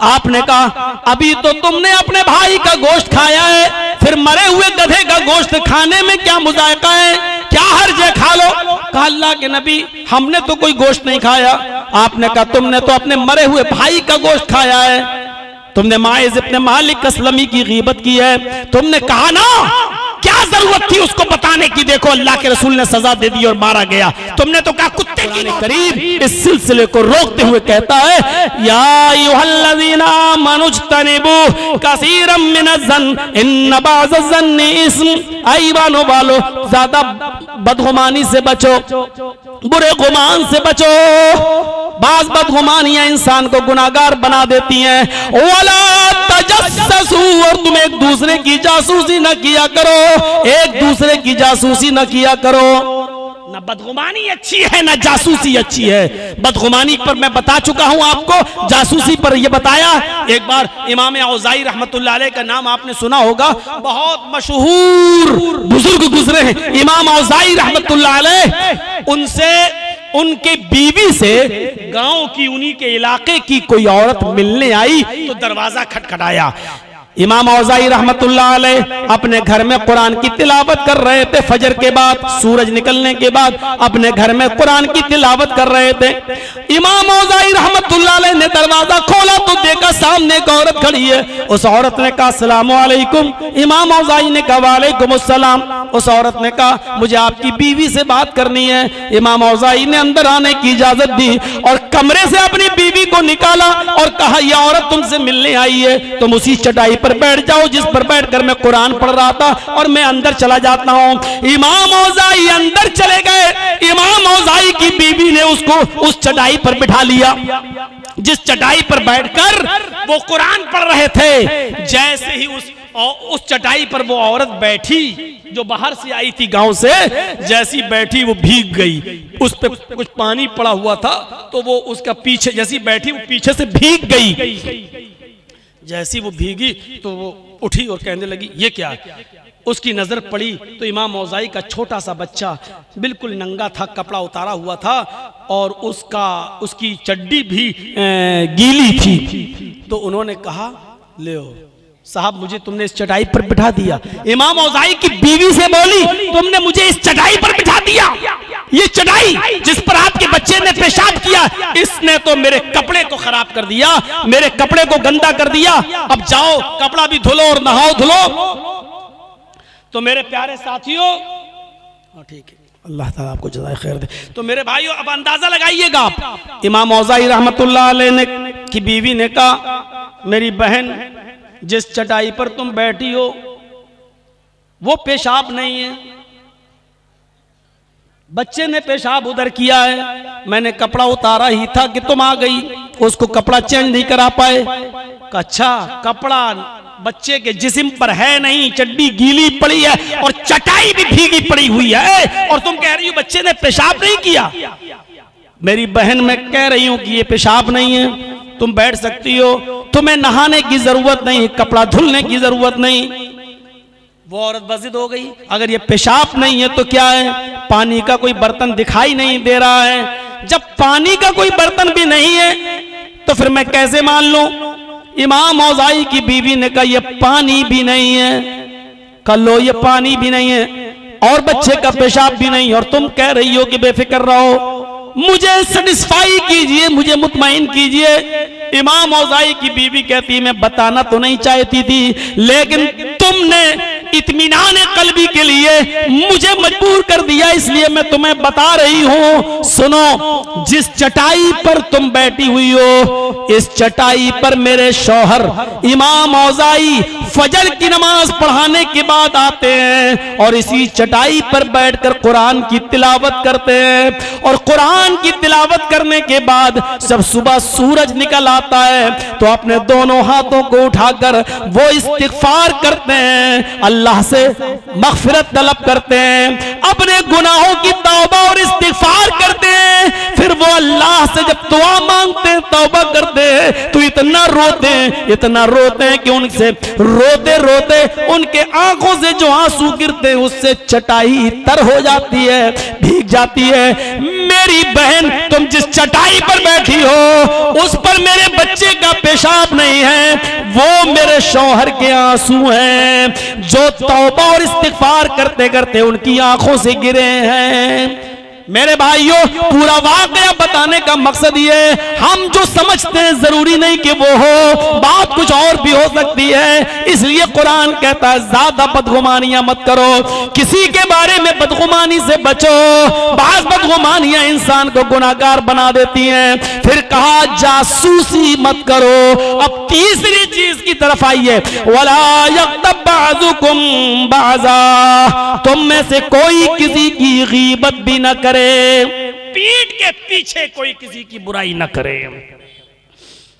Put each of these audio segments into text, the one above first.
आपने कहा अभी तो तुमने अपने भाई का गोश्त खाया है, फिर मरे हुए गधे का गोश्त खाने में क्या मुजायका है, क्या हर्ज है, खा लो। कहा अल्लाह के नबी हमने तो कोई गोश्त नहीं खाया। आपने कहा तुमने तो अपने मरे हुए भाई का गोश्त खाया है, तुमने माइज़ इब्न मालिक अस्लमी की गीबत की है। तुमने कहा ना क्या जरूरत थी उसको बताने की, देखो अल्लाह के रसूल ने सजा दे दी और मारा गया। तुमने तो कहा कुत्ते की करीब इस सिलसिले को रोकते हुए कहता है या अय्युहल्लज़ीना आमनुज्तनिबू कसीरम मिनज़्ज़न इन्न बाज़-ज़न्नि इस्म। ईमानो वालो ज्यादा बदगुमानी से बचो, बुरे गुमान से बचो। बाज बदगुमानियां इंसान को गुनाहगार बना देती हैं। वला तजस्ससू, और तुम एक दूसरे की जासूसी न किया करो, एक दूसरे की जासूसी न किया करो। ना बदगुमानी अच्छी है ना जासूसी अच्छी है। बदगुमानी पर मैं बता चुका हूं आपको, जासूसी पर यह बताया। एक बार इमाम औज़ाई रहमतुल्लाह अलैह का नाम आपने सुना होगा, बहुत मशहूर बुजुर्ग गुजरे हैं इमाम औज़ाई रहमतुल्लाह अलैह। उनसे उनके बीवी से गांव की उन्हीं के इलाके की कोई औरत मिलने आई तो दरवाजा खटखटाया। इमाम औज़ाई रहमतुल्लाह अलैह अपने घर में कुरान की तिलावत कर रहे थे। फजर के बाद, सूरज निकलने के बाद अपने घर में कुरान की तिलावत कर रहे थे। इमाम औज़ाई रहमतुल्लाह अलैह ने दरवाजा खोला तो देखा सामने एक औरत खड़ी है। उस औरत ने कहा अस्सलामु अलैकुम। इमाम औज़ाई ने कहा वालेकुम अस्सलाम। उस औरत ने कहा मुझे आपकी बीवी से बात करनी है। इमाम औज़ाई ने अंदर आने की इजाजत दी और कमरे से अपनी बीवी को निकाला और कहा यह औरत तुमसे मिलने आई है, तुम उसी चटाई पर बैठ जाओ जिस पर बैठकर मैं कुरान पढ़ रहा था और मैं अंदर चला जाता हूं। इमाम औज़ाई अंदर चले गए। इमाम औज़ाई की बीवी ने उसको उस चटाई पर बिठा लिया जिस चटाई पर बैठकर वो कुरान पढ़ रहे थे। जैसे ही उस चटाई पर वो औरत बैठी जो बाहर से आई थी गांव से, जैसी बैठी वो भीग गई। उस पे कुछ पानी पड़ा हुआ था तो वो उसका पीछे जैसी बैठी वो पीछे से भीग गई। जैसी वो भीगी तो वो उठी और कहने लगी ये क्या। उसकी नजर पड़ी तो इमाम औज़ाई का छोटा सा बच्चा बिल्कुल नंगा था, कपड़ा उतारा हुआ था और उसकी चड्डी भी गीली थी। तो उन्होंने कहा ले साहब मुझे तुमने इस चटाई पर बिठा दिया। इमाम औज़ाई की बीवी से बोली तुमने मुझे इस चटाई पर बिठा दिया, ये चटाई जिस पर आपके बच्चे ने पेशाब किया इसने तो मेरे कपड़े को खराब कर दिया, मेरे कपड़े को गंदा कर दिया। अब जाओ कपड़ा भी धुलो और नहाओ धुलो। तो मेरे प्यारे साथियों, ठीक है अल्लाह ताला आपको जज़ाए खैर दे। तो मेरे भाइयों अब अंदाजा लगाइएगा आप। इमाम औज़ाई रहमतुल्लाह अलैह की बीवी ने कहा मेरी बहन जिस चटाई पर तुम बैठी हो वो पेशाब नहीं है, बच्चे ने पेशाब उधर किया है, मैंने कपड़ा उतारा ही था कि तुम आ गई, उसको कपड़ा चेंज नहीं करा पाए। अच्छा कपड़ा बच्चे के जिस्म पर है नहीं, चड्डी गीली पड़ी है और चटाई भी भीगी पड़ी हुई है और तुम कह रही हो बच्चे ने पेशाब नहीं किया। मेरी बहन मैं कह रही हूं कि ये पेशाब नहीं है, तुम बैठ सकती हो, तुम्हें नहाने की जरूरत नहीं, कपड़ा धुलने की जरूरत नहीं। वो औरत बज़िद हो गई, अगर ये पेशाब नहीं है तो क्या है, पानी का कोई बर्तन दिखाई नहीं दे रहा है। जब पानी का कोई बर्तन भी नहीं है तो फिर मैं कैसे मान लूं। इमाम औज़ाई की बीवी ने कहा ये पानी भी नहीं है, कह लो ये पानी भी नहीं है और बच्चे का पेशाब भी नहीं और तुम कह रही हो कि बेफिक्र रहो, मुझे सेटिस्फाई कीजिए, मुझे मुतमईन कीजिए। इमाम औज़ाई की बीवी कहती मैं बताना तो नहीं चाहती थी लेकिन तुमने इत्मीनान कल्बी के लिए मुझे मजबूर कर दिया, इसलिए मैं तुम्हें बता रही हूं। सुनो, जिस चटाई पर तुम बैठी हुई हो इस चटाई पर मेरे शौहर इमाम औज़ाई फजर की नमाज पढ़ाने के बाद आते हैं और इसी चटाई पर बैठकर कुरान की तिलावत करते हैं और कुरान की तिलावत करने के बाद जब सुबह सूरज निकल आता है तो अपने दोनों हाथों को उठाकर वो इस्तिग़फ़ार करते हैं, अल्लाह से मग़फ़िरत तलब करते हैं, अपने गुनाहों की तौबा और इस्तिग़फ़ार करते हैं। फिर वो अल्लाह से जब दुआ मांगते हैं, तौबा करते हैं तो इतना रोते हैं कि उनसे रोते रोते उनके आंखों से जो आंसू गिरते उससे चटाई तर हो जाती है, भीग जाती है। मेरी बहन, तुम जिस चटाई पर बैठी हो उस पर मेरे बच्चे का पेशाब नहीं है, वो मेरे शौहर के आंसू हैं जो तौबा और इस्तिगफार करते करते उनकी आंखों से गिरे हैं। मेरे भाइयों, पूरा वाकया बताने का मकसद ये है, हम जो समझते हैं जरूरी नहीं कि वो हो, बात कुछ और भी हो सकती है। इसलिए कुरान कहता है ज्यादा बदगुमानियां मत करो, किसी के बारे में बदगुमानी से बचो। बाज बदगुमानियां इंसान को गुनाहगार बना देती हैं। फिर कहा जासूसी मत करो। अब तीसरी चीज की तरफ आइए, वला यग़्तब बाज़ुकुम बाज़ा, तुम में से कोई किसी की गीबत भी न करे, पीठ के पीछे कोई किसी की बुराई न करे।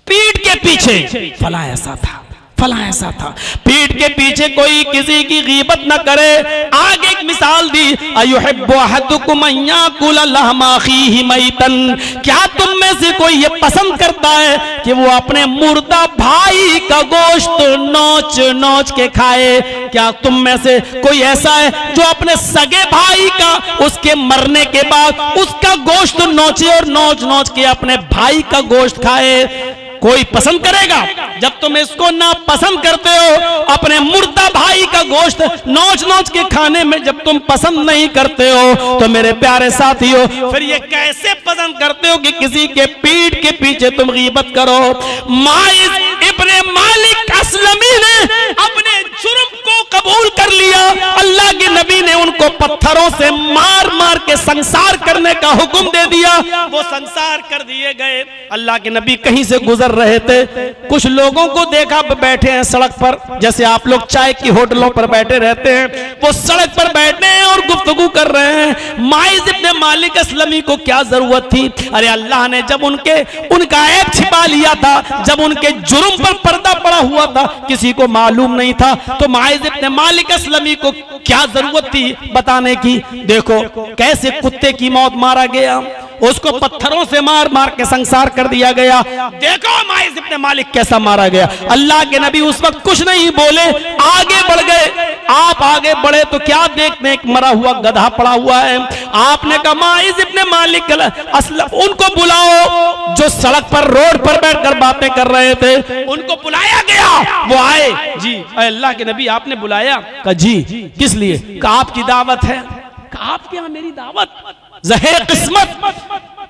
पीठ के पीछे फला ऐसा था, फला ऐसा था, पीठ के पीछे कोई किसी की गीबत न करे। आगे एक मिसाल दी, अयुहिब्बु अहदुकुम अन याकुला लहमा अखीहि मैतन, क्या तुम में से कोई ये पसंद करता है कि वो अपने मुर्दा भाई का गोश्त नोच नोच के खाए? क्या तुम में से कोई ऐसा है जो अपने सगे भाई का उसके मरने के बाद उसका गोश्त नोचे और नोच नोच के अपने भाई का गोश्त खाए? कोई पसंद करेगा? जब तुम इसको ना पसंद करते हो, अपने मुर्दा भाई का गोश्त नोच नोच के खाने में जब तुम पसंद नहीं करते हो, तो मेरे प्यारे साथियों फिर ये कैसे पसंद करते हो कि किसी के पीठ के पीछे तुम गीबत करो? माइज इब्ने मालिक अस्लमी ने अपने जुर्म को कबूल कर लिया। अल्लाह के नबी ने उनको पत्थरों से मार मार के संसार करने का हुक्म दे दिया, वो संसार कर दिए गए। अल्लाह के नबी कहीं से गुजर रहे थे, कुछ लोगों को देखा बैठे हैं सड़क पर, जैसे आप लोग चाय की होटलों पर बैठे रहते हैं, वो सड़क पर बैठे हैं और गुफ्तगू कर रहे हैं। माइज इब्ने मालिक अस्लमी को क्या जरूरत थी? अरे अल्लाह ने जब उनका ऐब छिपा लिया था, जब उनके जुर्म पर पर्दा पड़ा हुआ था, किसी को मालूम नहीं था, तो माइज इब्ने मालिक अस्लमी को क्या जरूरत थी बताने की? देखो कैसे कुत्ते की मौत मारा गया, उसको पत्थरों से मार मार के संसार कर दिया गया। देखो माइज इब्ने मालिक कैसा मारा गया। अल्लाह के नबी उस वक्त कुछ नहीं बोले, आगे बढ़ गए। आप आगे बढ़े तो क्या देखते हैं, एक मरा हुआ गधा पड़ा हुआ है। आपने कहा माइज इब्ने मालिक उनको बुलाओ जो सड़क पर रोड पर बैठकर बातें कर रहे थे, उनको बुलाया गया। वो आए, जी अल्लाह के नबी आपने बुलाया? कहा जी। किस लिए? कहा आपकी दावत है। कहा आपके यहाँ मेरी दावत? ज़हे किस्मत,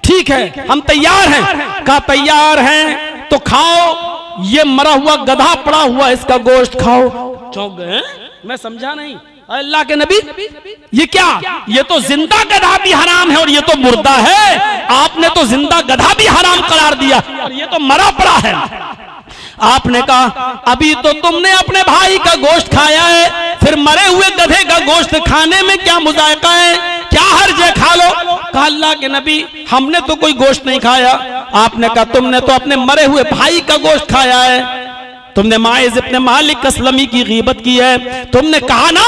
ठीक है हम तैयार हैं। कहा तैयार हैं तो खाओ, ये मरा हुआ गधा पड़ा हुआ इसका गोश्त खाओ। चौंक गए, मैं समझा नहीं। अल्लाह के नबी ये क्या? ये तो जिंदा गधा भी हराम है और ये तो मुर्दा है। आपने तो जिंदा गधा भी हराम करार दिया और ये तो मरा पड़ा है। आपने कहा अभी तो तुमने अपने भाई का गोश्त खाया है, फिर मरे हुए गधे का गोश्त खाने में क्या मुजायका है? क्या हर्ज है, खा लो। कहा अल्लाह के नबी हमने तो कोई गोश्त नहीं खाया। आपने कहा तुमने तो अपने मरे हुए भाई का गोश्त खाया है, तुमने माइज इब्ने मालिक अस्लमी की गीबत की है। तुमने कहा ना,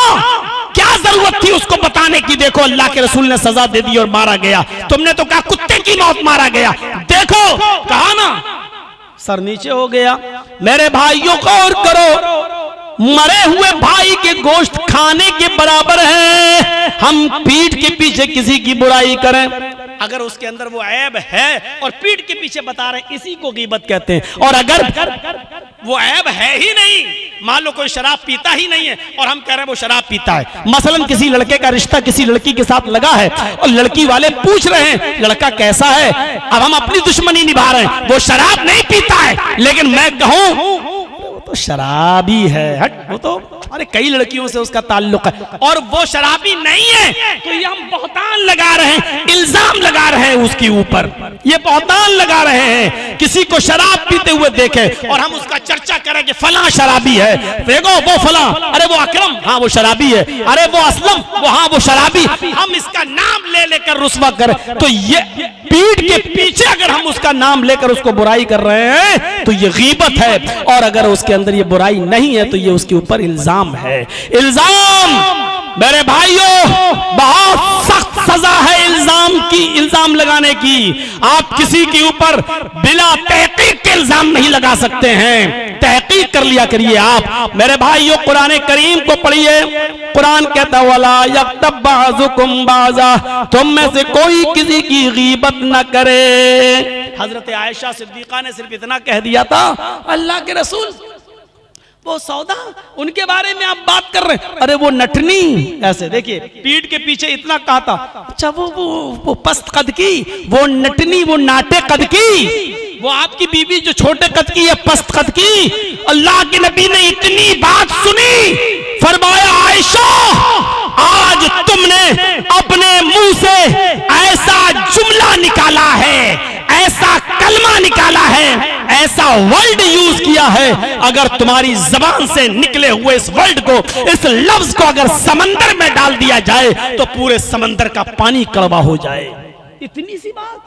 क्या जरूरत थी उसको बताने की? देखो अल्लाह के रसूल ने सजा दे दी और मारा गया। तुमने तो कहा कुत्ते की मौत मारा गया। देखो कहा ना, सर नीचे हो गया। मेरे भाइयों को और करो, मरे हुए भाई के गोश्त खाने के बराबर है हम पीठ के पीछे किसी की बुराई करें। अगर उसके अंदर वो ऐब है और पीठ के पीछे बता रहे हैं, इसी को गीबत कहते हैं। और अगर वो ऐब है ही नहीं, मान लो कोई शराब पीता ही नहीं है और हम कह रहे हैं वो शराब पीता है। मसलन किसी लड़के का रिश्ता किसी लड़की के साथ लगा है और लड़की वाले पूछ रहे हैं लड़का कैसा है, अब हम अपनी दुश्मनी निभा रहे हैं। वो शराब नहीं पीता है, लेकिन मैं कहूं तो शराबी है, हट वो तो अरे कई लड़कियों से उसका ताल्लुक है और वो शराबी नहीं है, तो ये हम बहतान लगा रहे हैं, इल्जाम लगा रहे हैं उसके ऊपर। ये बहतान लगा रहे हैं, किसी को शराब पीते हुए देखे और हम उसका चर्चा करें कि फला शराबी है। देखो वो फला, अरे वो अकरम, हाँ वो शराबी है। अरे वो असलम, वो हाँ वो शराबी। हम इसका नाम ले लेकर रुस्वा करें, तो ये पीठ के पीछे अगर हम उसका नाम लेकर उसको बुराई कर रहे हैं तो ये गीबत है। और अगर उसके अंदर ये बुराई नहीं है तो ये उसके ऊपर इल्जाम है। इल्जाम मेरे भाइयों बहुत सख्त सजा है इल्जाम की, इल्जाम लगाने की। आप किसी के ऊपर बिला तहकीक के इल्जाम नहीं लगा सकते हैं। तहकीक कर लिया करिए आप। मेरे भाइयों, कुरान करीम को पढ़िए। कुरान कहता वला यक्तब बाज़ुकुम बाज़ा, तुम में से कोई किसी की गीबत न करे। हजरत आयशा सिद्दीका ने सिर्फ इतना कह दिया था, अल्लाह के रसूल वो सौदा, उनके बारे में आप बात कर रहे हैं, अरे वो नटनी, ऐसे देखिए पीठ के पीछे इतना कहा था। अच्छा वो पस्त कद की, वो नटनी, वो नाटे कद की, वो आपकी बीवी जो छोटे कद की है, पस्त कद की। अल्लाह के नबी ने इतनी बात सुनी, फरमाया आयशा आज तुमने अपने मुंह से ऐसा जुमला निकाला है, ऐसा कलमा निकाला है, ऐसा वर्ड यूज किया है, अगर तुम्हारी जबान से निकले हुए इस वर्ड को, इस लफ्ज को अगर समंदर में डाल दिया जाए तो पूरे समंदर का पानी कड़वा हो जाए। इतनी सी बात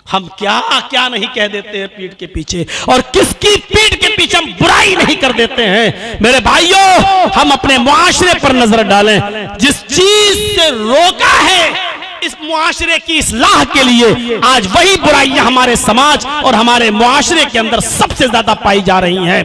हम क्या क्या नहीं कह देते हैं पीठ के पीछे, और किसकी पीठ के पीछे हम बुराई नहीं कर देते हैं। मेरे भाइयों, हम अपने मुआशरे पर नजर डालें। जिस चीज से रोका है इस मुआशरे की इस्लाह के लिए, आज वही बुराइयां हमारे समाज और हमारे मुआशरे के अंदर सबसे ज्यादा पाई जा रही हैं।